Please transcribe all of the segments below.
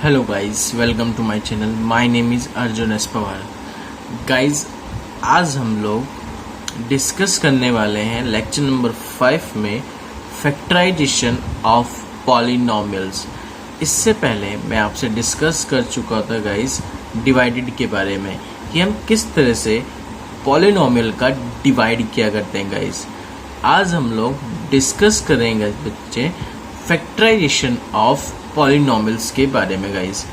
Hello guys, welcome to my channel. My name is Arjun S Pawar. Guys, आज हम लोग discuss करने वाले हैं लेक्चर नंबर 5 में फैक्टराइजेशन ऑफ पॉलिनोमियल्स। इससे पहले मैं आपसे डिस्कस कर चुका था गाइस डिवाइडेड के बारे में कि हम किस तरह से पॉलिनोमियल का डिवाइड किया करते हैं। गाइस, आज हम लोग डिस्कस करेंगे बच्चे फैक्टराइजेशन ऑफ पॉलिनोमियल्स के बारे में। गाइस,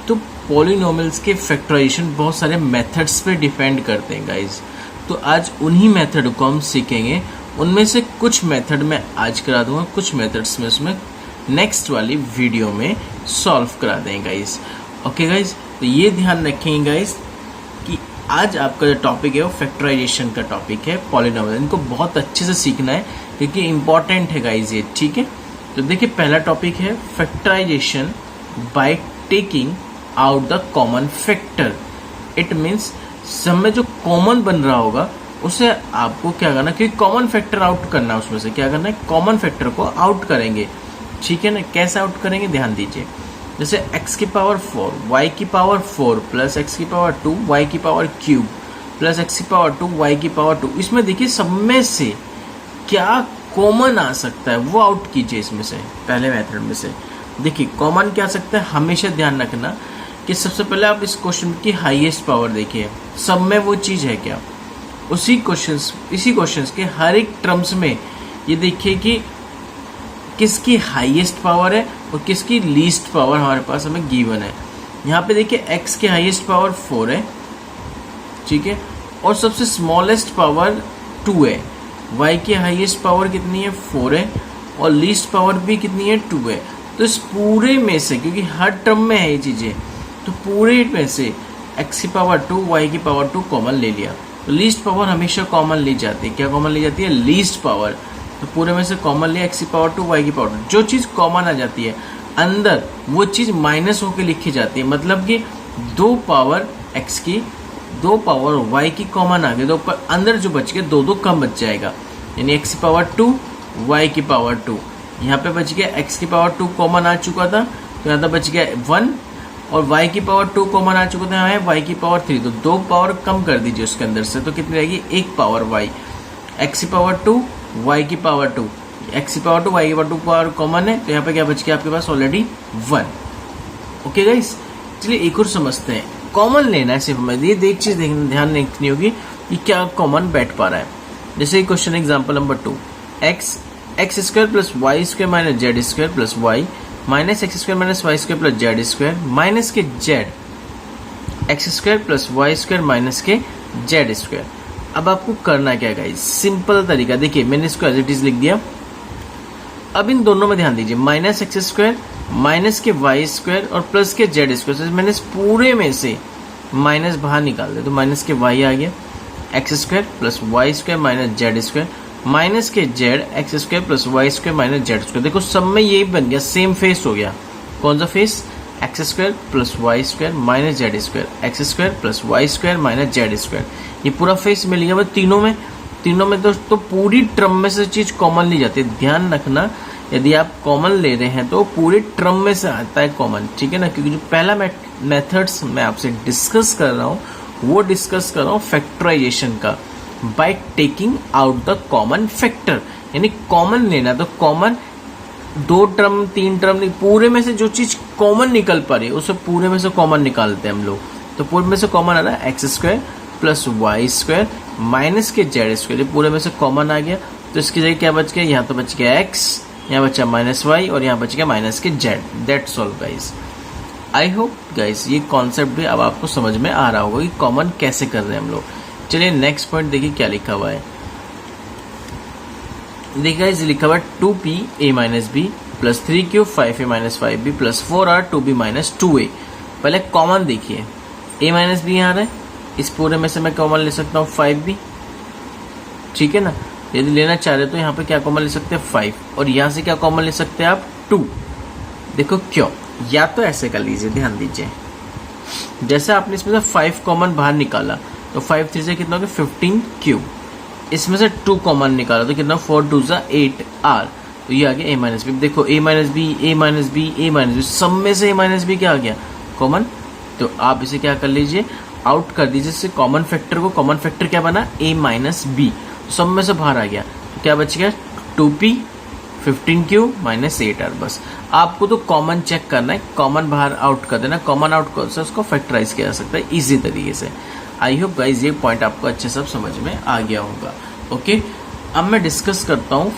तो पॉलिनोमियल्स के फैक्टराइजेशन बहुत सारे मेथड्स पे डिपेंड करते हैं। गाइस, तो आज उन्हीं मेथड को हम सीखेंगे। उनमें से कुछ मेथड मैं आज करा दूंगा, कुछ मेथड्स में उसमें नेक्स्ट वाली वीडियो में सॉल्व करा देंगे। गाइस, ओके गाइस, तो ये ध्यान रखेंगे गाइस कि आज आपका जो टॉपिक है वो फैक्टराइजेशन का टॉपिक है पॉलिनोमियल। इनको बहुत अच्छे से सीखना है क्योंकि इंपॉर्टेंट है गाइस ये, ठीक है। तो देखिए, पहला टॉपिक है factorisation by taking out the common factor. It means सब में जो कॉमन बन रहा होगा उसे आपको क्या करना, क्योंकि कॉमन फैक्टर आउट करना है, उसमें से क्या करना है, कॉमन फैक्टर को आउट करेंगे, ठीक है ना। कैसे आउट करेंगे ध्यान दीजिए। जैसे x की पावर 4 y की पावर 4 प्लस x की पावर 2 y की पावर क्यूब प्लस x की पावर 2 y की पावर 2, इसमें देखिए सब में से क्या कॉमन आ सकता है वो आउट कीजिए। इसमें से पहले मेथड में से देखिए कॉमन क्या आ सकता है। हमेशा ध्यान रखना कि सबसे पहले आप इस क्वेश्चन की हाईएस्ट पावर देखिए, सब में वो चीज़ है क्या। इसी क्वेश्चंस के हर एक टर्म्स में ये देखिए कि किसकी हाईएस्ट पावर है और किसकी लीस्ट पावर हमारे पास हमें गिवन है। यहाँ पे देखिए x की हाईएस्ट पावर 4 है, ठीक है, और सबसे स्मॉलेस्ट पावर 2 है। y की हाईएस्ट पावर कितनी है, 4 है, और लीस्ट पावर भी कितनी है, 2 है। तो इस पूरे में से, क्योंकि हर टर्म में है ये चीज़ें, तो पूरे में से x की पावर 2 y की पावर 2 कॉमन ले लिया। तो लीस्ट पावर हमेशा कॉमन ली जाती है। क्या कॉमन ली जाती है, लीस्ट पावर। तो पूरे में से कॉमन लिया, x की पावर 2 y की पावर 2। जो चीज़ कॉमन आ जाती है अंदर वो चीज़ माइनस होकर लिखी जाती है। मतलब कि 2 पावर x की, 2 पावर y की कॉमन आ गई, तो अंदर जो बच गया 2 कम बच जाएगा, यानी x की पावर 2 y की पावर 2। यहाँ पे बच गया x की पावर 2 कॉमन आ चुका था, तो यहाँ तक बच गया 1, और y की पावर 2 कॉमन आ चुका था, यहाँ है y की पावर 3। तो 2 पावर कम कर दीजिए उसके अंदर से, तो कितनी रहेगी, 1 पावर y। x की पावर 2 y की पावर 2, x की पावर 2 y की पावर 2 पावर कॉमन है, तो यहाँ पे क्या बच गया आपके पास ऑलरेडी 1। ओके गाइस, चलिए एक और समझते हैं। कॉमन लेना है सिर्फ, ये एक चीज ध्यान रखनी होगी कि क्या कॉमन बैठ पा रहा है। जैसे question example number 2, x square plus Y square minus Z square plus y minus x square minus y square plus z square minus k z x square plus Y square minus k z square. अब आपको करना क्या guys, simple तरीका देखिए, मैंने इसको as it is लिख दिया। अब इन दोनों में ध्यान दीजिए, माइनस एक्स स्क्वायर माइनस के वाई स्क्वायर और प्लस के जेड स्क्वायर, मैंने इस पूरे में से माइनस बाहर निकाल दिया, तो माइनस के वाई आ गया, x square plus Y square minus Z square minus k z x square plus Y square minus Z square. देखो सब में यही बन गया, सेम फेस हो गया। कौन सा face, X square plus Y square minus Z square, X square plus Y square minus Z square, ये पूरा फेस मिल गया। तीनों में तो पूरी टर्म में से चीज कॉमन ली जाती है। ध्यान रखना, यदि आप कॉमन ले रहे हैं तो पूरे टर्म में से आता है कॉमन, ठीक है ना। क्योंकि जो पहला मेथड्स मैं आपसे डिस्कस कर रहा हूँ वो डिस्कस कर रहा हूँ फैक्टराइजेशन का, bye taking out the common factor, यानी कॉमन लेना। तो कॉमन 2 टर्म 3 टर्म नहीं, पूरे में से जो चीज कॉमन निकल पा रही है उसे पूरे में से कॉमन निकालते हैं हम लोग। तो पूरे में से कॉमन आ रहा है x square plus Y square minus k z square, पूरे में से कॉमन आ गया। तो इसकी जगह क्या बच गया, यहाँ तो बच गया एक्स, यहाँ बचा माइनस वाई, और यहाँ बच गया minus k Z. That's all guys. I hope guys ये कॉन्सेप्ट भी अब आपको समझ में आ रहा होगा कि कॉमन कैसे कर रहे हैं हम लोग। चलिए नेक्स्ट पॉइंट देखिए क्या लिखा हुआ है। देखिए गाइस, लिखा हुआ है 2p a minus b plus 3q 5a minus 5b plus 4r 2b minus 2a। पहले कॉमन देखिए, a माइनस बी यहाँ आ रहा है, इस पूरे में से मैं कॉमन ले सकता हूँ 5b, ठीक है ना। यदि लेना चाह रहे तो यहाँ पे क्या कॉमन ले सकते हैं 5, और यहाँ से क्या कॉमन ले सकते हैं आप 2। देखो क्यों, या तो ऐसे कर लीजिए, ध्यान दीजिए, जैसे आपने इसमें से 5 कॉमन बाहर निकाला तो 5 3 से कितना हो गया 15 क्यूब, इसमें से 2 कॉमन निकाला तो कितना 4 2 8 r, तो ये आ गया ए माइनस बी। देखो ए माइनस बी, ए माइनस बी, ए माइनस बी, सब में से ए माइनस बी क्या आ गया, कॉमन। तो आप इसे क्या कर लीजिए, आउट कर दीजिए इससे कॉमन फैक्टर को। कॉमन फैक्टर क्या बना, ए माइनस बी, सब में से बाहर आ गया। तो क्या बच गया, 2p 15q माइनस 8r। बस आपको तो कॉमन चेक करना है, कॉमन बाहर आउट कर देना। कॉमन आउट कर से उसको फैक्टराइज किया जा सकता है इजी तरीके से। आई होप गाइज ये पॉइंट आपको अच्छे से समझ में आ गया होगा। ओके, अब मैं डिस्कस करता हूँ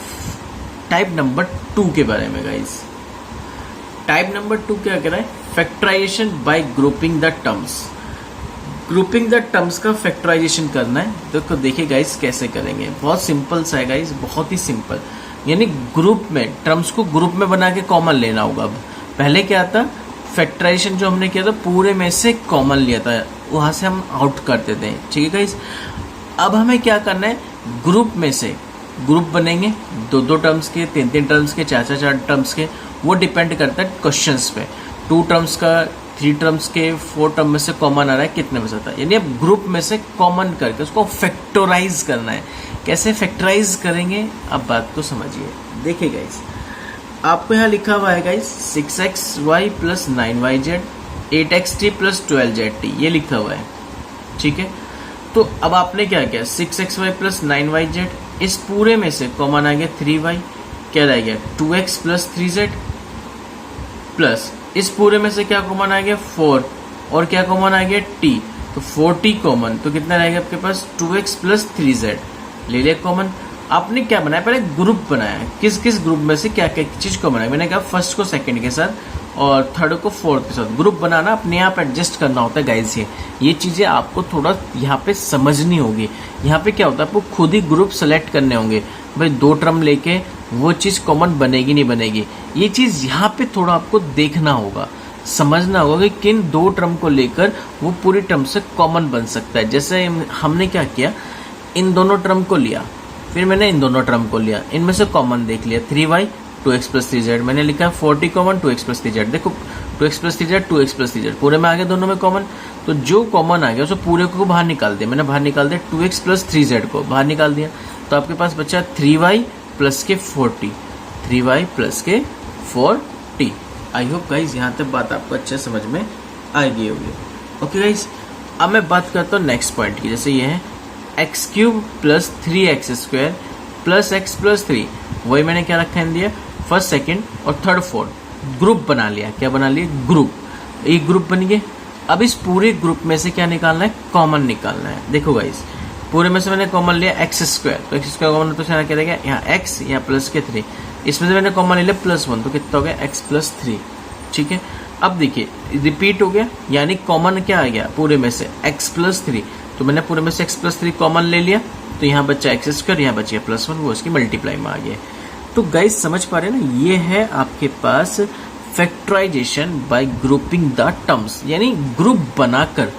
टाइप नंबर 2 के बारे में गाइज। टाइप नंबर 2 क्या कह रहा है, factorisation by grouping the terms. Grouping the terms का फैक्टराइजेशन करना है। देखो देखिए गाइज कैसे करेंगे, बहुत सिंपल सा है गाइज, बहुत ही सिंपल। यानी ग्रुप में टर्म्स को ग्रुप में बना के कॉमन लेना होगा। अब पहले क्या था, फैक्टराइजेशन जो हमने किया था पूरे में से कॉमन लिया था, वहां से हम आउट करते थे। ठीक है गाइज, अब हमें क्या करना है, ग्रुप में से ग्रुप बनेंगे, 2-2 टर्म्स के, 3-3 टर्म्स के, 4-4 टर्म्स के। वो डिपेंड करता है क्वेश्चंस पे। 2 टर्म्स का, 3 टर्म्स के, 4 टर्म में से कॉमन आ रहा है, कितने में से आता है। यानी अब ग्रुप में से कॉमन करके उसको फैक्टराइज करना है। कैसे फैक्टराइज करेंगे, अब बात को समझिए। देखिए गाइस, आपको यहाँ लिखा हुआ है guys 6xy plus 9yz 8xt plus 12zt, ये लिखा हुआ है। ठीक है, तो अब आपने क्या किया, 6xy प्लस 9yz, इस पूरे में से कॉमन आ गया 3y, क्या रह गया 2x प्लस 3z, प्लस इस पूरे में से क्या कॉमन आ गया 4, और क्या कॉमन आ गया t, तो 4t कॉमन, तो कितना रहेगा आपके पास 2x प्लस 3z, ले लिया कॉमन। आपने क्या बनाया, पहले ग्रुप बनाया, किस किस ग्रुप में से क्या क्या चीज को बनाया। मैंने कहा फर्स्ट को सेकंड के साथ और थर्ड को फोर्थ के साथ। ग्रुप बनाना अपने आप एडजस्ट करना होता है गाइस। ये चीजें आपको थोड़ा यहाँ पे समझनी होगी। यहाँ पे क्या होता है, आपको खुद ही ग्रुप सेलेक्ट करने होंगे। भाई 2 टर्म लेके वो चीज कॉमन बनेगी नहीं बनेगी, ये चीज यहाँ पे थोड़ा आपको देखना होगा, समझना होगा कि किन 2 टर्म को लेकर वो पूरी टर्म से कॉमन बन सकता है। जैसे हमने क्या किया, इन दोनों टर्म को लिया, फिर मैंने इन दोनों टर्म को लिया, इनमें से कॉमन देख लिया 3y 2x प्लस 3z, मैंने लिखा 40 कॉमन 2x प्लस 3z। देखो 2x plus 3z 2x plus 3z पूरे में आ गया, दोनों में कॉमन। तो जो कॉमन आ गया उसे पूरे को बाहर निकाल दिया, मैंने बाहर निकाल दिया 2x प्लस 3z को बाहर निकाल दिया। तो आपके पास बचा 3y प्लस के 40, 3y प्लस के 40। आई होप गाइज यहाँ तक बात आपको अच्छे समझ में आ गई होगी। ओके गाइज, अब मैं बात करता हूँ नेक्स्ट पॉइंट की। जैसे ये है x cube plus 3x square plus x plus 3, वही मैंने क्या रखा है दिया, फर्स्ट सेकंड और थर्ड फोर्थ ग्रुप बना लिया। क्या बना लिया, ग्रुप, एक ग्रुप बन गए। अब इस पूरे ग्रुप में से क्या निकालना है, कॉमन निकालना है। देखो गाइस, पूरे में से मैंने कॉमन लिया एक्स स्क्वायर, तो एक्स स्क्वायर कॉमन, तो क्या रहेगा यहाँ x, यहाँ प्लस के 3, इसमें से मैंने कॉमन ले लिया +1, तो कितना हो गया x प्लस 3। ठीक है, अब देखिए रिपीट हो गया, यानी कॉमन क्या आ गया पूरे में से x प्लस 3, तो मैंने पूरे में से x प्लस 3 कॉमन ले लिया, तो यहाँ बच्चा एक्स स्क्वायर, यहाँ बच गया +1, वो उसकी मल्टीप्लाई में आ गया। तो गाइस समझ पा रहे हैं ना, ये है आपके पास factorization by grouping the terms, यानी ग्रुप बनाकर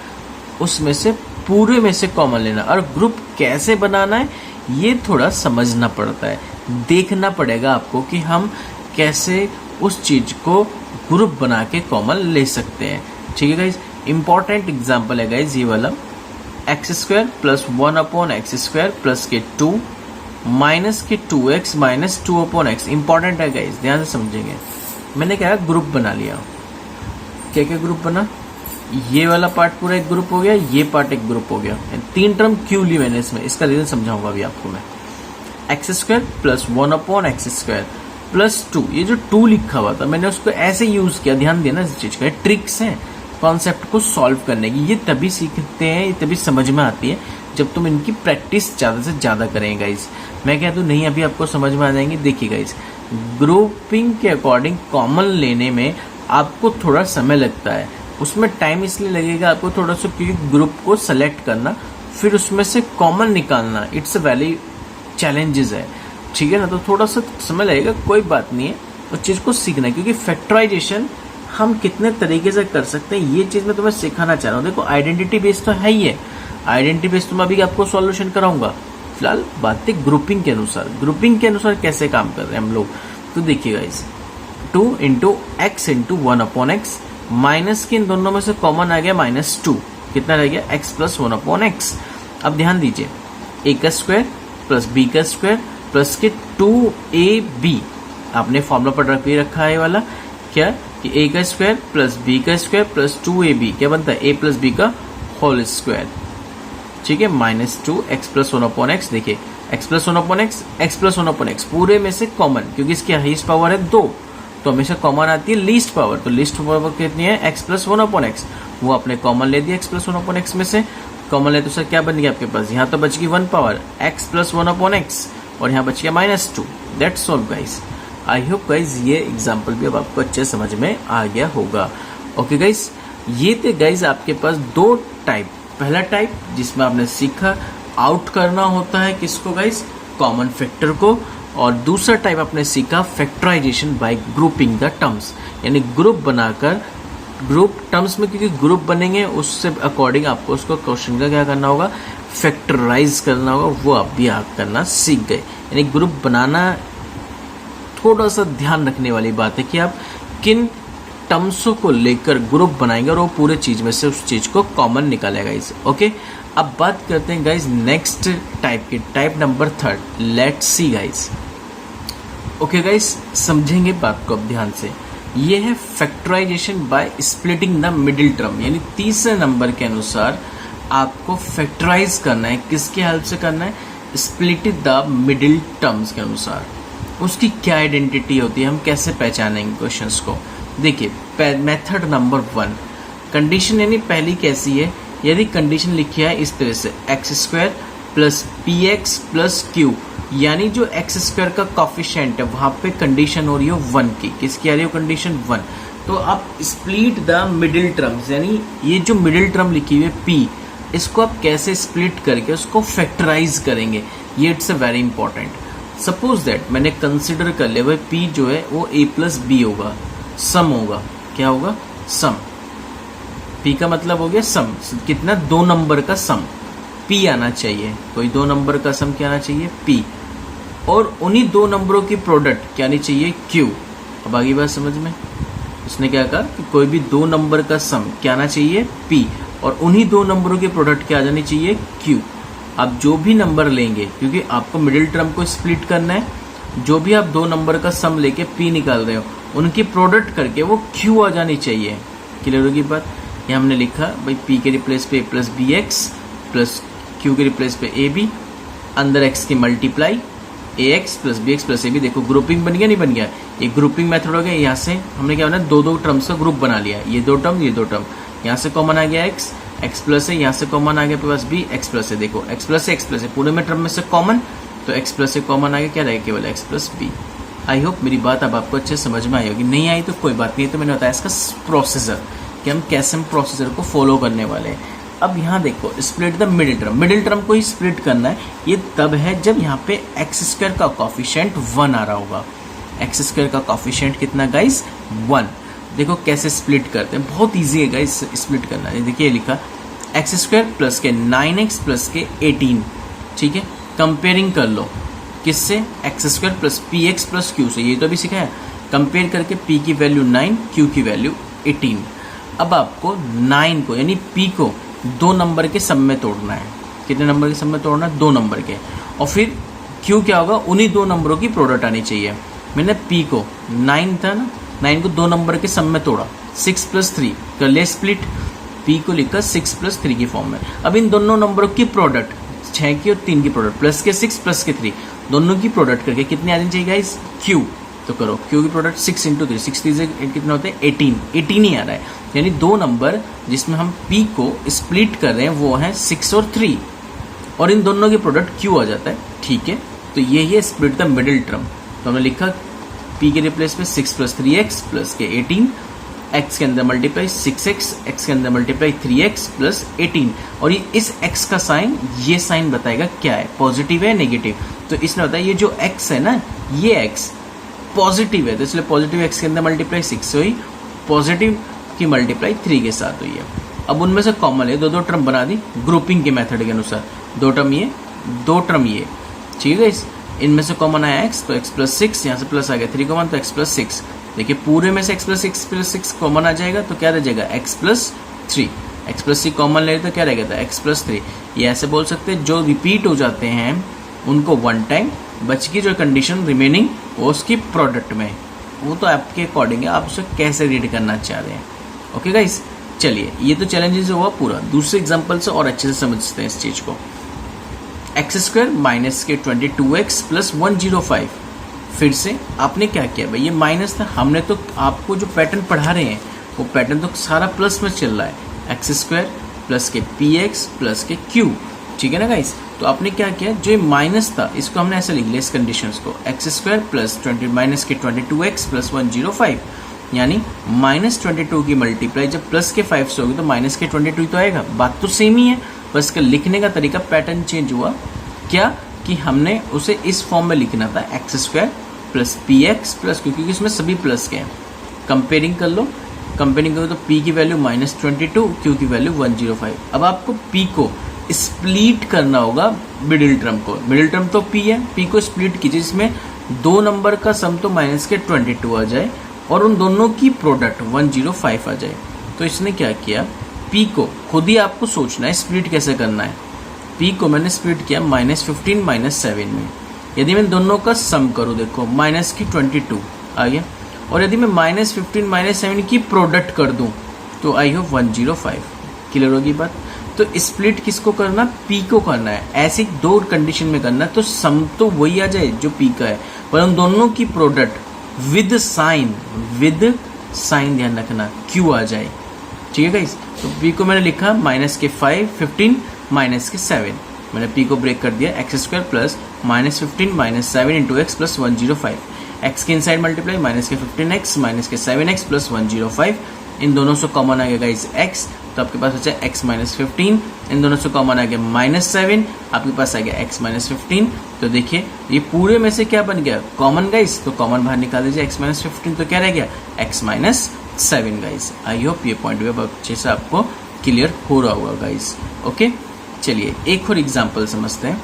उसमें से पूरे में से कॉमन लेना। और ग्रुप कैसे बनाना है ये थोड़ा समझना पड़ता है, देखना पड़ेगा आपको कि हम कैसे उस चीज को ग्रुप बना के कॉमन ले सकते हैं। ठीक है गाइज, इंपॉर्टेंट एग्जाम्पल है गाइज ये वाला, x square plus 1/x square plus के 2 माइनस के 2x माइनस 2/x। इंपॉर्टेंट है गाइज, ध्यान से समझेंगे। मैंने क्या ग्रुप बना लिया, क्या क्या ग्रुप बना, ये वाला पार्ट पूरा एक ग्रुप हो गया, ये पार्ट एक ग्रुप हो गया। 3 टर्म क्यों ली मैंने इसमें, इसका रीजन समझाऊंगा अभी आपको मैं। X square plus 1/x square plus 2, ये जो 2 लिखा हुआ था मैंने उसको ऐसे यूज किया, ध्यान देना इस चीज का, ट्रिक्स है कॉन्सेप्ट को सॉल्व करने की। ये तभी सीखते हैं, ये तभी समझ में आती है जब तुम इनकी प्रैक्टिस ज्यादा से ज्यादा करें गाइज। मैं कह दूं नहीं, अभी आपको समझ में आ जाएंगे। देखिए गाइज, ग्रुपिंग के अकॉर्डिंग कॉमन लेने में आपको थोड़ा समय लगता है, उसमें टाइम इसलिए लगेगा आपको थोड़ा सा, क्योंकि ग्रुप को सेलेक्ट करना फिर उसमें से कॉमन निकालना इट्स अ वैली चैलेंजेस है। ठीक है ना, तो थोड़ा सा समय लगेगा, कोई बात नहीं है, उस चीज को सीखना है। क्योंकि फैक्टराइजेशन हम कितने तरीके से कर सकते हैं ये चीज मैं तुम्हें सिखाना चाह रहा हूँ। देखो आइडेंटिटी बेस्ड तो है ही है, आइडेंटिटी बेस्ड तो मैं अभी आपको सॉल्यूशन कराऊंगा। फिलहाल बातें ग्रुपिंग के अनुसार, ग्रुपिंग के अनुसार कैसे काम कर रहे हैं हम लोग। तो देखिए guys, 2 into x into 1/x, minus के इन दोनों में से कॉमन आ गया -2, कितना रह गया x प्लस 1/x। अब ध्यान दीजिए, a का स्क्वायर प्लस b का स्क्वायर प्लस के 2ab आपने फॉर्मूला पर रख भी रखा है ये वाला, क्या कि a का स्क्वायर प्लस b का स्क्वायर प्लस 2ab क्या बनता है a प्लस b का होल स्क्वायर, ठीक है, माइनस 2x प्लस 1/x। देखिए x plus 1/x, x plus 1/x पूरे में से कॉमन, क्योंकि इसकी हाईएस्ट पावर है 2 तो हमेशा कॉमन आती है लीस्ट पावर, तो लीस्ट पावर कितनी है x प्लस 1/x, वो आपने कॉमन ले दिया x प्लस 1/x में से, कॉमन ले तो सर क्या बन गया आपके पास, यहाँ तो बच गई 1 पावर x प्लस 1/x और यहाँ बच गया -2। That's all guys. I hope guys ये एग्जाम्पल भी अब आपको अच्छे समझ में आ गया होगा। ओके गाइज, ये थे गाइज आपके पास दो टाइप। पहला टाइप जिसमें आपने सीखा आउट करना होता है किसको गाइज, कॉमन फैक्टर को, और दूसरा टाइप आपने सीखा factorisation by grouping the terms, यानी ग्रुप बनाकर, ग्रुप टर्म्स में क्योंकि ग्रुप बनेंगे उससे अकॉर्डिंग आपको उसको क्वेश्चन का क्या करना होगा, फैक्टराइज करना होगा, वो आप भी आप करना सीख गए। यानी ग्रुप बनाना थोड़ा सा ध्यान रखने वाली बात है कि आप किन टर्म्सों को लेकर ग्रुप बनाएंगे और वो पूरे चीज में से उस चीज को कॉमन निकालेगा गाइस। ओके, अब बात करते हैं गाइस नेक्स्ट टाइप की, type number 3। Let's see guys. Okay guys, समझेंगे बात को अब ध्यान से। ये है factorisation by splitting the middle term, यानी तीसरे नंबर के अनुसार आपको फैक्टराइज करना है, किसके हेल्प से करना है, स्प्लिट द मिडिल टर्म्स के अनुसार। उसकी क्या आइडेंटिटी होती है, हम कैसे पहचानेंगे क्वेश्चंस को। देखिए मेथड नंबर 1, कंडीशन यानी पहली कैसी है, यदि कंडीशन लिखी है इस तरह से x square plus P x plus Q, यानी जो एक्स स्क्वायर का कॉफिशिएंट है वहां पे कंडीशन हो रही है 1 की, किसकी आ रही है कंडीशन 1। तो आप स्प्लिट द मिडिल टर्म्स, यानी ये जो मिडिल टर्म लिखी हुई है p, इसको आप कैसे स्प्लिट करके उसको फैक्टराइज करेंगे, ये it's a very important. Suppose that मैंने कंसिडर कर लिया भाई p जो है वो a प्लस बी होगा, सम होगा, क्या होगा, सम। p का मतलब हो गया सम, कितना, 2 नंबर का सम, p आना चाहिए, कोई 2 नंबर का सम क्या आना चाहिए, p, और उन्हीं 2 नंबरों की प्रोडक्ट क्या आनी चाहिए, q। अब आगे बात समझ में, उसने क्या कहा कि कोई भी 2 नंबर का सम क्या आना चाहिए, p, और उन्हीं 2 नंबरों की प्रोडक्ट क्या आ जानी चाहिए, q। आप जो भी नंबर लेंगे, क्योंकि आपको मिडिल टर्म को स्प्लिट करना है, जो भी आप 2 नंबर का सम लेके p निकाल रहे हो उनकी प्रोडक्ट करके वो q आ जानी चाहिए। क्लियर होगी बात। यहाँ हमने लिखा भाई p के रिप्लेस पे a plus b x plus q के रिप्लेस पे ए बी, अंदर x की multiply a x plus b x plus a b. देखो ग्रुपिंग बन गया, नहीं बन गया, ये ग्रुपिंग मेथड हो गया। यहाँ से हमने क्या बना, 2 टर्म्स का ग्रुप बना लिया, ये 2 टर्म, ये 2 टर्म, यहाँ से कॉमन आ गया x प्लस है, यहाँ से कॉमन आ गया प्लस b, x प्लस है। देखो x प्लस है पूरे में टर्म में से कॉमन, तो x प्लस से कॉमन आ गया, क्या रहेगा, केवल x plus b। I hope मेरी बात अब आपको अच्छे समझ में आई होगी, नहीं आई तो कोई बात नहीं, तो मैंने बताया इसका प्रोसीजर कि हम कैसे हम प्रोसीजर को फॉलो करने वाले हैं। अब यहाँ देखो split the middle term, middle term को ही स्प्लिट करना है, ये तब है जब यहाँ पे एक्स स्क्वायर का कॉफिशिएंट 1 आ रहा होगा। एक्स स्क्वायर का कॉफिशिएंट कितना गाइस, 1। देखो कैसे स्प्लिट करते हैं, बहुत ईजी है गाइस स्प्लिट करना। देखिए लिखा एक्स स्क्वायर प्लस के 9x प्लस के 18, ठीक है, कंपेयरिंग कर लो किससे, x square plus P x plus Q से, ये तो अभी सीखा है। कंपेयर करके p की वैल्यू 9, q की वैल्यू 18। अब आपको 9 को यानी p को 2 नंबर के सम में तोड़ना है। कितने नंबर के सम में तोड़ना है, 2 नंबर के, और फिर q क्या होगा, उन्हीं 2 नंबरों की प्रोडक्ट आनी चाहिए। मैंने p को 9 था ना, 9 को 2 नंबर के सम में तोड़ा, 6 प्लस 3 कर ले स्प्लिट, p को लिखा 6 प्लस 3 की फॉर्म में। अब इन दोनों नंबरों की प्रोडक्ट, 6 की और 3 की प्रोडक्ट, प्लस के 6 प्लस के 3 दोनों की प्रोडक्ट करके कितनी आ जानी चाहिए गाइस, q। तो करो q की प्रोडक्ट 6 इंटू 3, 6 3 से कितना होता है 18, 18 ही आ रहा है। यानी 2 नंबर जिसमें हम p को स्प्लिट कर रहे हैं वो है 6 और 3, और इन दोनों की प्रोडक्ट q आ जाता है, ठीक है। तो ये है स्प्लिट द मिडिल टर्म। तो हमने लिखा p के रिप्लेस में 6 प्लस 3x प्लस के 18, x के अंदर मल्टीप्लाई 6x, x के अंदर मल्टीप्लाई 3x प्लस 18, और ये इस x का साइन, ये साइन बताएगा क्या है, पॉजिटिव है नेगेटिव। तो इसने बताया ये जो x है ना, ये x पॉजिटिव है, तो इसलिए पॉजिटिव x के अंदर मल्टीप्लाई 6 हुई, पॉजिटिव की मल्टीप्लाई 3 के साथ हुई है। अब उनमें से कॉमन है, 2 टर्म बना दी ग्रुपिंग के मेथड के अनुसार, 2 टर्म ये, 2 टर्म ये, ठीक है। इनमें से कॉमन आया x, तो x प्लस 6, यहाँ से प्लस आ गया 3 कॉमन, तो x प्लस 6। देखिए पूरे में से x प्लस 6 कॉमन आ जाएगा, तो क्या रह जाएगा, x plus 3। x plus 3 common ले तो क्या रहेगा, था x प्लस 3। ये ऐसे बोल सकते हैं जो रिपीट हो जाते हैं उनको 1 टाइम, बच की जो कंडीशन रिमेनिंग वो उसकी प्रोडक्ट में, वो तो आपके अकॉर्डिंग है, आप उसे कैसे रीड करना चाह रहे हैं। ओके गाइस, चलिए ये तो चैलेंजेस हुआ पूरा। दूसरे एग्जांपल से और अच्छे से समझते हैं इस चीज को। एक्स स्क्वायर माइनस के 22x प्लस 105। फिर से आपने क्या किया भाई, ये माइनस था, हमने तो आपको जो पैटर्न पढ़ा रहे हैं वो पैटर्न तो सारा प्लस में चल रहा है। एक्स स्क्वायर प्लस के px प्लस के q, ठीक है ना गाइस। तो आपने क्या किया, जो ये माइनस था इसको हमने ऐसे लिख लिया इस कंडीशंस को, एक्स स्क्वायर प्लस माइनस के 22x प्लस 105, यानी -22 की मल्टीप्लाई जब प्लस के 5 से होगी तो माइनस के 22 तो आएगा। बात तो सेम ही है, बस इसका लिखने का तरीका पैटर्न चेंज हुआ। क्या कि हमने उसे इस फॉर्म में लिखना था, x square plus px plus, क्योंकि इसमें सभी प्लस के हैं। कंपेयरिंग कर लो, कंपेयरिंग करो तो p की वैल्यू -22, q की वैल्यू 105। अब आपको p को स्प्लिट करना होगा मिडिल टर्म को। मिडिल टर्म तो p है, p को स्प्लिट कीजिए, जिसमें दो नंबर का सम तो माइनस के 22 आ जाए और उन दोनों की प्रोडक्ट 105 आ जाए। तो इसने क्या किया, p को खुद ही आपको सोचना है स्प्लिट कैसे करना है। p को मैंने स्प्लिट किया -15 -7 में। यदि मैं दोनों का सम करूँ, देखो माइनस की 22 आ गया, और यदि मैं -15 -7 की प्रोडक्ट कर दूं तो आई हो 105। क्लियर होगी बात। तो स्प्लिट किसको करना, p को करना है। ऐसे दो कंडीशन में करना है तो सम तो वही आ जाए जो p का है, पर उन दोनों की प्रोडक्ट विद साइन ध्यान रखना q आ जाए। ठीक है गाइस। तो p को मैंने लिखा -15 -7, मैंने p को ब्रेक कर दिया, x square plus -15 -7 into x plus 105। x के इनसाइड मल्टीप्लाई माइनस के 15x माइनस के 7x प्लस 105। इन दोनों से कॉमन आ गया गाइस x, तो आपके पास बचा x -15। इन दोनों से कॉमन आ गया -7, आपके पास आ गया x -15। तो देखिए ये पूरे में से क्या बन गया, कॉमन गाइस, तो कॉमन बाहर निकाल दीजिए, x -15 तो क्या रह गया, x -7 गाइस। आई होप ये पॉइंट भी अच्छे से आपको क्लियर हो रहा होगा गाइस। ओके, चलिए एक और एग्जाम्पल समझते हैं।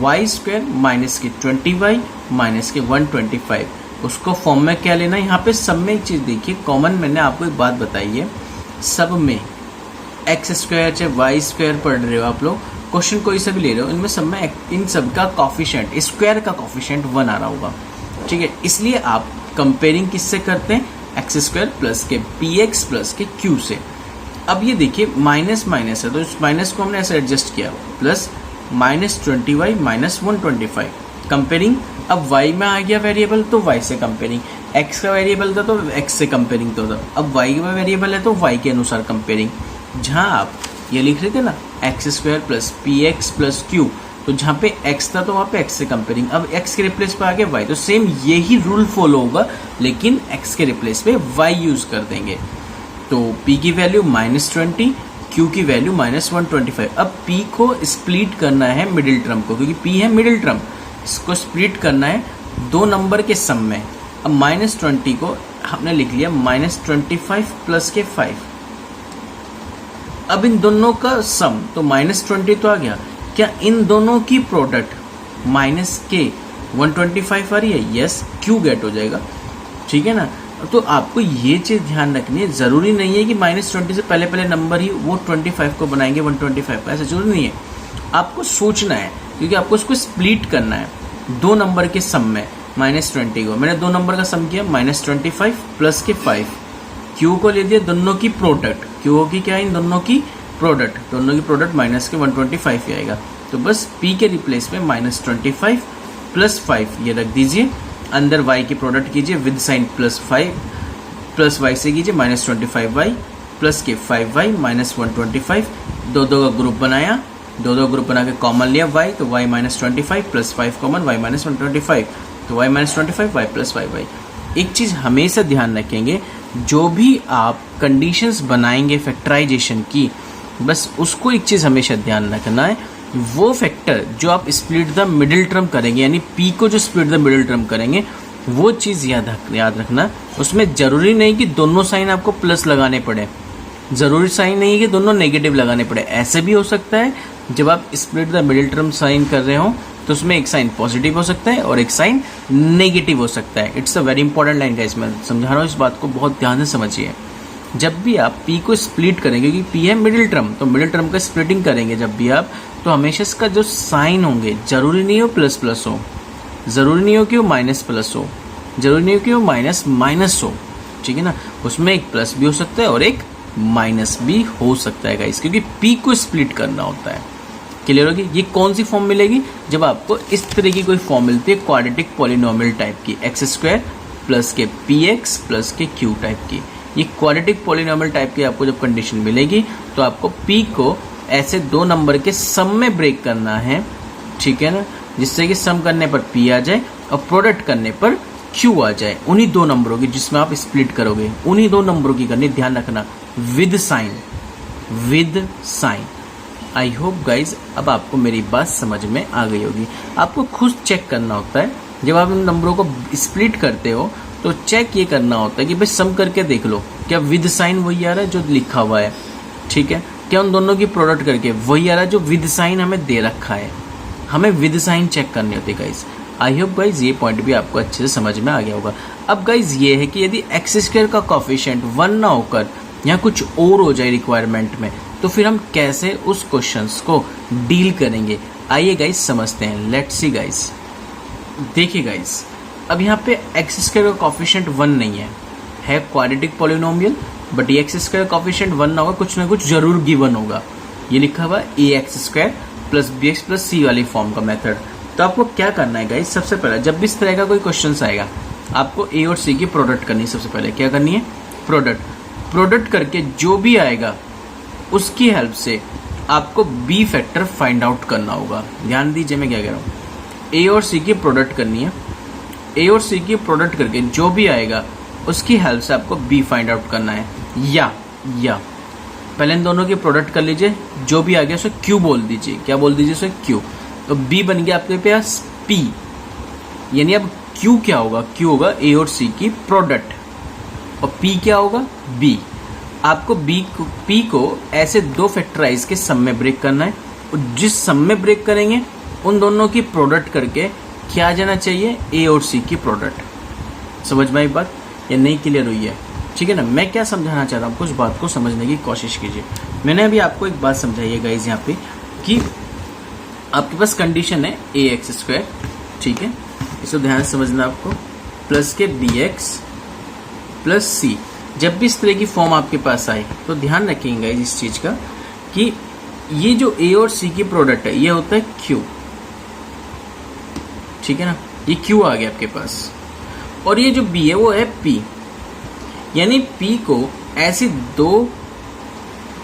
वाई स्क्वायर माइनस के 20y माइनस के 125, उसको फॉर्म में क्या लेना है, यहाँ पे सब में एक चीज़ देखिए कॉमन। मैंने आपको एक बात बताई है, सब में एक्स स्क्वायर चाहे वाई स्क्वायर पढ़ रहे हो आप लोग, क्वेश्चन कोई सा भी ले रहे हो, इनमें सब में इन सब का कॉफिशेंट, स्क्वायर का कॉफिशेंट 1 आ रहा होगा। ठीक है, इसलिए आप कंपेयरिंग किससे करते हैं, एक्स स्क्वायर प्लस के px प्लस के q से। अब ये देखिए माइनस माइनस है तो इस माइनस को हमने ऐसे एडजस्ट किया, प्लस -20y माइनस 125। कंपेयरिंग, अब y में आ गया वेरिएबल तो y से कंपेयरिंग, x का वेरिएबल था तो x से कंपेयरिंग तो था, अब y का वेरिएबल है तो y के अनुसार कंपेयरिंग। जहाँ आप ये लिख रहे थे ना x square plus px plus q, तो जहाँ पे x था तो वहाँ पे x से कंपेयरिंग, अब x के रिप्लेस पे आ गया y, तो सेम यही रूल फॉलो होगा, लेकिन x के रिप्लेस पे y यूज कर देंगे। तो p की वैल्यू -20, q की वैल्यू -125। अब p को स्प्लिट करना है मिडिल टर्म को, क्योंकि p है मिडिल टर्म, इसको स्प्लिट करना है दो नंबर के सम में। अब -20 को हमने लिख लिया -25 प्लस के 5। अब इन दोनों का सम तो -20 तो आ गया, क्या इन दोनों की प्रोडक्ट माइनस के 125 आ रही है, यस, q गेट हो जाएगा। ठीक है ना। तो आपको ये चीज़ ध्यान रखनी है, ज़रूरी नहीं है कि -20 से पहले पहले नंबर ही वो 25 को बनाएंगे 125 का, ऐसा जरूरी नहीं है। आपको सोचना है, क्योंकि आपको उसको स्प्लिट करना है दो नंबर के सम में। -20 को मैंने दो नंबर का सम किया, -25 प्लस के 5, q को ले दिया दोनों की प्रोडक्ट, q होगी क्या, इन दोनों की प्रोडक्ट, दोनों की प्रोडक्ट माइनस के 125 ही आएगा। तो बस p के रिप्लेस में -25 प्लस 5 ये रख दीजिए, अंदर y की प्रोडक्ट कीजिए विद साइन +5 प्लस y से कीजिए -25y प्लस के 5y माइनस 125। दो का ग्रुप बनाया, दो ग्रुप बना के कॉमन लिया y, तो y -25 प्लस 5 कॉमन, y -125, तो y -25 y प्लस 5y। एक चीज़ हमेशा ध्यान रखेंगे, जो भी आप कंडीशंस बनाएंगे फैक्टराइजेशन की, बस उसको एक चीज़ हमेशा ध्यान रखना है, वो फैक्टर जो आप स्प्लिट द मिडिल टर्म करेंगे, यानी p को जो स्प्लिट द मिडिल टर्म करेंगे, वो चीज़ याद रखना। उसमें ज़रूरी नहीं कि दोनों साइन आपको प्लस लगाने पड़े, ज़रूरी साइन नहीं है कि दोनों नेगेटिव लगाने पड़े। ऐसे भी हो सकता है जब आप split the middle term sign कर रहे हो तो उसमें एक साइन पॉजिटिव हो सकता है और एक साइन नेगेटिव हो सकता है। It's a very important line guys, मैं समझा रहा हूँ, इस बात को बहुत ध्यान से समझिए। जब भी आप p को स्प्लिट करेंगे, क्योंकि p है मिडिल टर्म, तो मिडिल टर्म का स्प्लिटिंग करेंगे जब भी आप, तो हमेशा इसका जो साइन होंगे, जरूरी नहीं हो प्लस प्लस हो, जरूरी नहीं हो कि वो माइनस प्लस हो, जरूरी नहीं हो कि वो माइनस माइनस हो, ठीक है ना। उसमें एक प्लस भी हो सकता है और एक माइनस भी हो सकता है गाइस, क्योंकि पी को स्प्लिट करना होता है। क्लियर होगी। ये कौन सी फॉर्म मिलेगी, जब आपको इस तरह की कोई फॉर्म मिलती है क्वाड्रेटिक पॉलिनोमियल टाइप की, एक्स स्क्वायर प्लस के पी एक्स प्लस के क्यू टाइप की। ये क्वाड्रेटिक पॉलिनोमियल टाइप की आपको जब कंडीशन मिलेगी तो आपको पी को ऐसे दो नंबर के सम में ब्रेक करना है, ठीक है ना, जिससे कि सम करने पर पी आ जाए और प्रोडक्ट करने पर क्यू आ जाए। उन्हीं दो नंबरों की जिसमें आप स्प्लिट करोगे, उन्हीं दो नंबरों की करनी, ध्यान रखना, with sign, with sign. I hope guys अब आपको मेरी बात समझ में आ गई होगी। आपको खुद चेक करना होता है, जब आप इन नंबरों को स्प्लिट करते हो तो चेक ये करना होता है कि भाई सम करके देख लो, क्या विद साइन वही आ रहा है जो लिखा हुआ है, ठीक है, क्या उन दोनों की प्रोडक्ट करके वही आ रहा है जो विद साइन हमें दे रखा है। हमें विद साइन चेक करनी होती है गाइज। आई होप गाइज ये पॉइंट भी आपको अच्छे से समझ में आ गया होगा। अब गाइज ये है कि यदि एक्स स्क्वायर का कोफिशिएंट 1 ना होकर यहाँ कुछ और हो जाए रिक्वायरमेंट में, तो फिर हम कैसे उस क्वेश्चंस को डील करेंगे, आइए गाइज समझते हैं। Let's see guys. देखिए गाइज, अब यहाँ पे एक्स स्क्वायर का कोफिशिएंट 1 नहीं है क्वाड्रेटिक पॉलिनोमियल, बट ये एक्स स्क्वायर कोफिशिएंट 1 ना होगा, कुछ ना कुछ जरूर गिवन होगा। ये लिखा हुआ a x square plus b x plus c वाली फॉर्म का मेथड। तो आपको क्या करना है गाइज, सबसे पहले जब भी इस तरह का कोई क्वेश्चन आएगा आपको ए और सी की प्रोडक्ट करनी है। सबसे पहले क्या करनी है, प्रोडक्ट करके जो भी आएगा उसकी हेल्प से आपको बी फैक्टर फाइंड आउट करना होगा। ध्यान दीजिए मैं क्या कह रहा हूँ, ए और सी की प्रोडक्ट करनी है, ए और सी की प्रोडक्ट करके जो भी आएगा उसकी हेल्प से आपको बी फाइंड आउट करना है। या पहले इन दोनों की प्रोडक्ट कर लीजिए, जो भी आ गया उसे क्यू बोल दीजिए। क्या बोल दीजिए उसे, क्यू। तो बी बन गया आपके पास पी, यानी अब क्यू क्या होगा, क्यू होगा ए और सी की प्रोडक्ट, और पी क्या होगा, बी। आपको पी को ऐसे दो फैक्टराइज के सम में ब्रेक करना है, और जिस सम में ब्रेक करेंगे उन दोनों की प्रोडक्ट करके क्या आ जाना चाहिए, ए और सी की प्रोडक्ट। समझ में आई बात या नहीं क्लियर हुई है, ठीक है ना। मैं क्या समझाना चाह रहा हूँ, कुछ बात को समझने की कोशिश कीजिए। मैंने अभी आपको एक बात समझाई है गाइज यहाँ पे कि आपके पास कंडीशन है ए एक्स स्क्वायर, ठीक है, इसको ध्यान से समझना आपको, प्लस के बी एक्स प्लस सी। जब भी इस तरह की फॉर्म आपके पास आए तो ध्यान रखेंगे इस चीज का कि ये जो ए और सी की प्रोडक्ट है ये होता है क्यू, ठीक है ना, ये क्यू आ गया आपके पास, और ये जो बी है वो है पी। यानी पी को ऐसे दो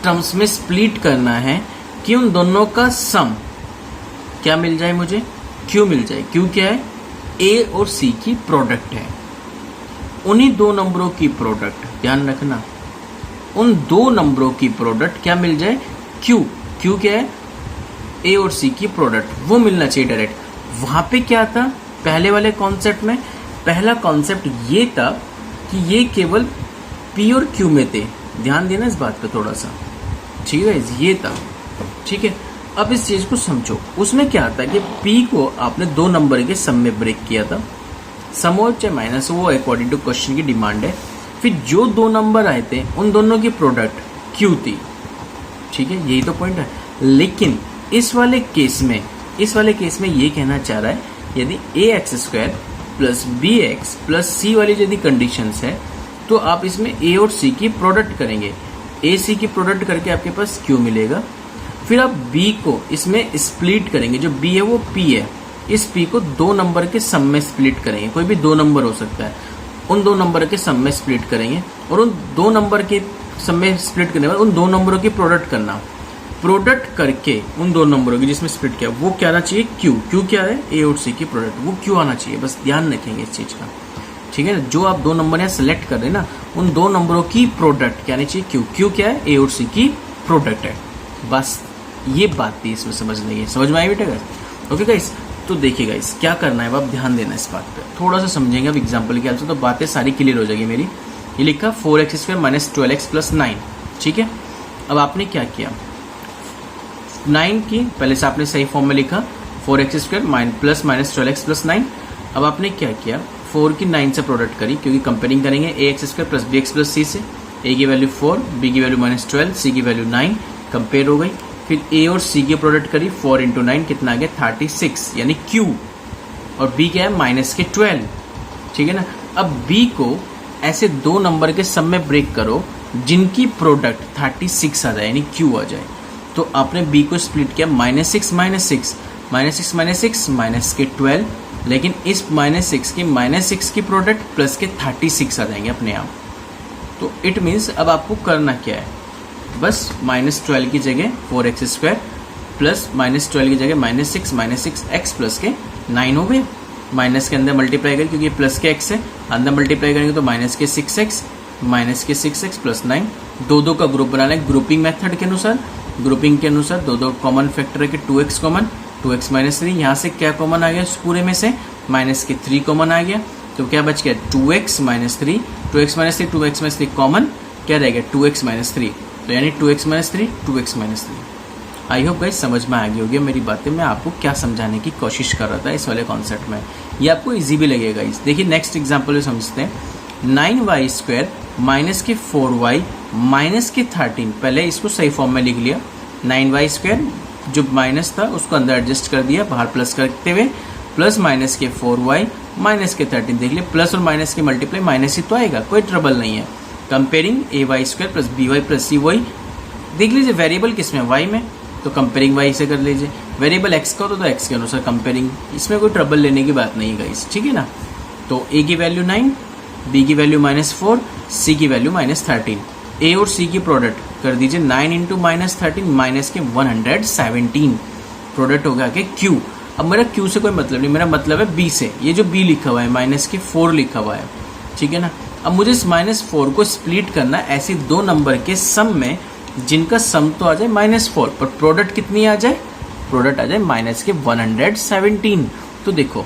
टर्म्स में स्प्लिट करना है कि उन दोनों का सम क्या मिल जाए, मुझे क्यू मिल जाए। क्यू क्या है, ए और सी की प्रोडक्ट है, उन्हीं दो नंबरों की प्रोडक्ट, ध्यान रखना, उन दो नंबरों की प्रोडक्ट क्या मिल जाए, क्यू। क्यू क्या है, ए और सी की प्रोडक्ट, वो मिलना चाहिए डायरेक्ट। वहां पे क्या था पहले वाले कॉन्सेप्ट में, पहला कॉन्सेप्ट ये था कि ये केवल पी और क्यू में थे। ध्यान देना इस बात पे थोड़ा सा, ठीक है, ये था, ठीक है। अब इस चीज को समझो, उसमें क्या था कि पी को आपने दो नंबर के सम में ब्रेक किया था, सम हो चाहे माइनस हो, वो अकॉर्डिंग टू क्वेश्चन की डिमांड है। फिर जो दो नंबर आए थे उन दोनों की प्रोडक्ट क्यू थी, ठीक है, यही तो पॉइंट है। लेकिन इस वाले केस में ये कहना चाह रहा है, यदि a x square plus b x plus c वाली यदि कंडीशंस है तो आप इसमें ए और सी की प्रोडक्ट करेंगे, ए सी की प्रोडक्ट करके आपके पास क्यू मिलेगा। फिर आप बी को इसमें स्प्लिट करेंगे, जो बी है वो पी है, इस पी को दो नंबर के सम में स्प्लिट करेंगे, कोई भी दो नंबर हो सकता है, उन दो नंबर के सम में स्प्लिट करेंगे, और उन दो नंबर के सम में स्प्लिट करने के बाद उन दो नंबरों की प्रोडक्ट करना, प्रोडक्ट करके उन दो नंबरों की जिसमें स्प्लिट किया वो क्या आना चाहिए, क्यू। क्यू क्या है, ए और सी की प्रोडक्ट, वो क्यू आना चाहिए, बस ध्यान रखेंगे इस चीज का, ठीक है ना। जो आप दो नंबर यहाँ सेलेक्ट कर रहे हैं ना, उन दो नंबरों की प्रोडक्ट क्या आनी चाहिए, क्यू। क्यू क्या है, ए और सी की प्रोडक्ट है। बस ये बात थी इसमें समझने की, समझ में आई बेटा गाइस। ओके गाइस, तो देखिए गाइस क्या करना है, आप ध्यान देना इस बात पे, थोड़ा सा समझेंगे अब एग्जांपल के हेल्प से तो बातें सारी क्लियर हो जाएगी मेरी। ये लिखा 4x square minus 12x plus 9, ठीक है। अब आपने क्या किया, 9 की पहले से आपने सही फॉर्म में लिखा 4x square plus minus 12x plus 9। अब आपने क्या किया, 4 की 9 से प्रोडक्ट करी, क्योंकि कंपेयरिंग करेंगे ए x square plus b x plus सी से। ए की वैल्यू 4, बी की वैल्यू माइनस 12, सी की वैल्यू 9, कंपेयर हो गई। फिर ए और सी की प्रोडक्ट करी, 4 इंटू 9 कितना आ गया 36, यानी क्यू। और b क्या है माइनस के 12, ठीक है ना। अब b को ऐसे दो नंबर के सम में ब्रेक करो जिनकी प्रोडक्ट 36 आ जाए यानी q आ जाए। तो आपने b को स्प्लिट किया minus six minus six minus six minus six minus के 12, लेकिन इस माइनस सिक्स की प्रोडक्ट प्लस के 36 आ जाएंगे अपने आप। तो इट मीन्स अब आपको करना क्या है, बस -12 की जगह 4x² प्लस -12 की जगह -6 x प्लस के 9 हो गए। माइनस के अंदर मल्टीप्लाई करें क्योंकि प्लस के x है, अंदर मल्टीप्लाई करेंगे तो माइनस के 6x प्लस 9। दो का ग्रुप बनाना है ग्रुपिंग मेथड के अनुसार, ग्रुपिंग के अनुसार दो कॉमन फैक्टर है कि 2x कॉमन, 2x माइनस 3, यहाँ से क्या कॉमन आ गया इस पूरे में से, माइनस के 3 कॉमन आ गया। तो क्या बच गया 2x minus 3, 2x minus 3, 2x minus 3 common, क्या रह गया 2x माइनस 3, तो यानी 2x minus 3, 2x minus 3। I hope guys समझ में आ गई होगी मेरी बातें, मैं आपको क्या समझाने की कोशिश कर रहा था इस वाले कॉन्सेप्ट में, ये आपको इजी भी लगेगा गाइस। देखिए नेक्स्ट एग्जांपल में समझते हैं। 9y² माइनस के 4y माइनस के 13, पहले इसको सही फॉर्म में लिख लिया। 9y² जो माइनस था उसको अंदर एडजस्ट कर दिया बाहर प्लस करते हुए, प्लस माइनस के 4y माइनस के 13, देख लिया प्लस और माइनस के मल्टीप्लाई माइनस ही तो आएगा, कोई ट्रबल नहीं है। Comparing ay² plus by plus cy, देख लीजिए वेरिएबल किस में y में, तो कंपेयरिंग y से कर लीजिए। वेरिएबल x का हो तो x के अनुसार कंपेयरिंग, इसमें कोई ट्रबल लेने की बात नहीं है गाइस, ठीक है ना। तो a की वैल्यू 9, b की वैल्यू -4, c की वैल्यू -13, a और c की प्रोडक्ट कर दीजिए 9 इंटू -13 माइनस के 117, प्रोडक्ट होगा कि q। अब मेरा q से कोई मतलब नहीं, मेरा मतलब है b से, ये जो b लिखा हुआ है माइनस के 4 लिखा हुआ है, ठीक है ना। अब मुझे इस -4 को स्प्लिट करना ऐसे दो नंबर के सम में जिनका सम तो आ जाए -4 पर प्रोडक्ट कितनी आ जाए, प्रोडक्ट आ जाए माइनस के 117। तो देखो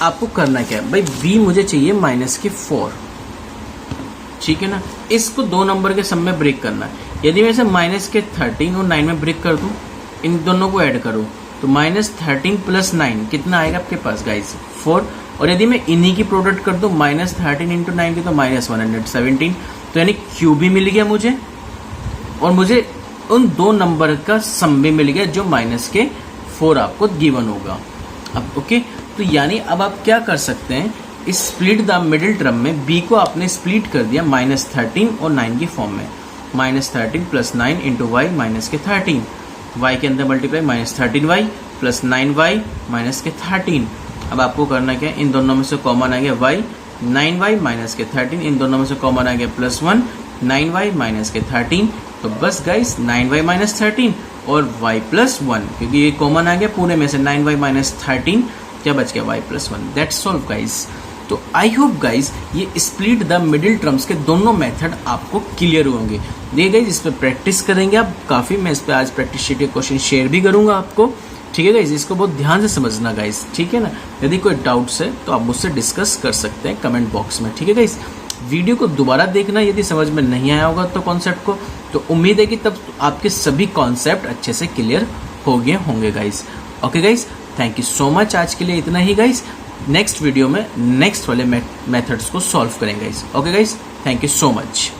आपको करना क्या है भाई, b मुझे चाहिए -4, ठीक है ना। इसको दो नंबर के सम में ब्रेक करना है। यदि मैं इसे -13 और 9 में ब्रेक कर दूं, इन दोनों को ऐड करूं तो -13 प्लस 9 कितना आएगा आपके पास गाइस 4, और यदि मैं इन्हीं की प्रोडक्ट कर दूं -13 इंटू 9 की तो -117, तो यानी q भी मिल गया मुझे और मुझे उन दो नंबर का सम भी मिल गया जो -4 आपको गिवन होगा। अब ओके, तो यानी अब आप क्या कर सकते हैं, इस स्प्लिट द मिडिल टर्म में b को आपने स्प्लिट कर दिया -13 और 9 की फॉर्म में, -13 प्लस 9 इंटू y माइनस के 13, y के अंदर multiply -13y plus 9y minus के 13। अब आपको करना क्या है, इन दोनों में से कॉमन आ गया y, 9y माइनस के 13, इन दोनों में से कॉमन आ गया +1, 9y माइनस के 13। तो बस गाइस 9y माइनस 13 और y प्लस 1, क्योंकि ये कॉमन आ गया पूरे में से 9y माइनस 13, क्या बच गया y plus 1। That's all guys. तो आई होप गाइस ये स्प्लिट द मिडिल टर्म्स के दोनों मेथड आपको क्लियर होंगे। देखिए गाइस इस पर प्रैक्टिस करेंगे आप काफ़ी, मैं इस पर आज प्रैक्टिस शीट के क्वेश्चन शेयर भी करूंगा आपको, ठीक है गाइस। इसको बहुत ध्यान से समझना गाइस, ठीक है ना। यदि कोई डाउट्स है तो आप मुझसे डिस्कस कर सकते हैं कमेंट बॉक्स में, ठीक है गाइस। वीडियो को दोबारा देखना यदि समझ में नहीं आया होगा तो कॉन्सेप्ट को, तो उम्मीद है कि तब आपके सभी कॉन्सेप्ट अच्छे से क्लियर हो गए होंगे guys. Okay guys, thank you so much, आज के लिए इतना ही गाइस। नेक्स्ट वीडियो में नेक्स्ट वाले मेथड्स को सॉल्व करेंगे guys. Okay guys, thank you so much.